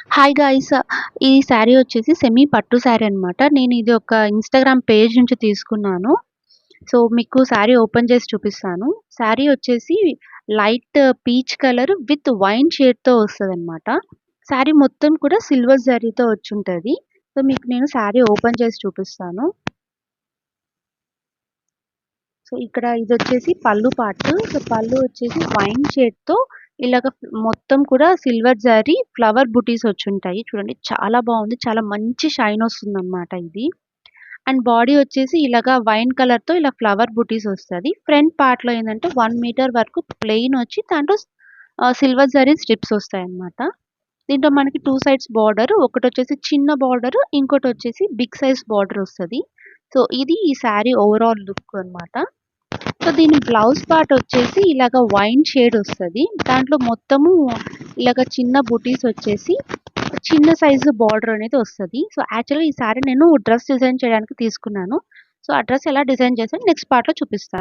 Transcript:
Hi guys ఈ శారీ వచ్చేసి semi పట్టు శారీ అన్నమాట. నేను ఇది ఒక ఇన్‌స్టాగ్రామ్ పేజ్ నుంచి తీసుకున్నాను. సో, మీకు శారీ ఓపెన్ చేసి చూపిస్తాను. శారీ వచ్చేసి light peach colour with wine షేడ్‌తో వస్తదన్నమాట. శారీ మొత్తం కూడా సిల్వర్ జరీతో వచ్చుంటది. సో, మీకు నేను శారీ ఓపెన్ చేసి చూపిస్తాను. సో, ఇక్కడ ఇదొచ్చేసి పళ్ళు పార్ట్. సో, పళ్ళు వచ్చేసి వైన్ షేడ్‌తో ఇలాగ మొత్తం కూడా సిల్వర్ జరీ ఫ్లవర్ బుటీస్ వచ్చుంటాయి. చూడండి చాలా బావుంది. చాలా మంచి షైన్ వస్తుందన్నమాట ఇది. అండ్ బాడీ వచ్చేసి ఇలాగా వైన్ కలర్‌తో ఇలా ఫ్లవర్ బుటీస్ వస్తది. ఫ్రంట్ పార్ట్‌లో ఏందంటే 1 మీటర్ వరకు ప్లెయిన్ వచ్చి దాంట్లో సిల్వర్ జరీ స్ట్రిప్స్ వస్తాయన్నమాట. దీంట్లో మనకి 2 సైడ్స్ బార్డర్ ఒకటొచ్చేసి చిన్న బార్డర్, ఇంకోటొచ్చేసి బిగ్ సైజ్ బార్డర్ వస్తది. సో, ఇది ఈ శారీ ఓవరాల్ లుక్ అన్నమాట. సో, దీని బ్లౌజ్ పార్ట్ వచ్చేసి ఇలాగ వైన్ షేడ్ వస్తది. దాంట్లో మొత్తము ఇలాగ చిన్న బుటీస్ వచ్చేసి చిన్న సైజు బార్డర్ అనేది వస్తది. సో, యాక్చువల్‌గా ఈ సారీ నేను డ్రెస్ డిజైన్ చేయడానికి తీసుకున్నాను. సో, ఆ డ్రెస్ ఎలా డిజైన్ చేశానో నెక్స్ట్ పార్ట్‌లో చూపిస్తాను.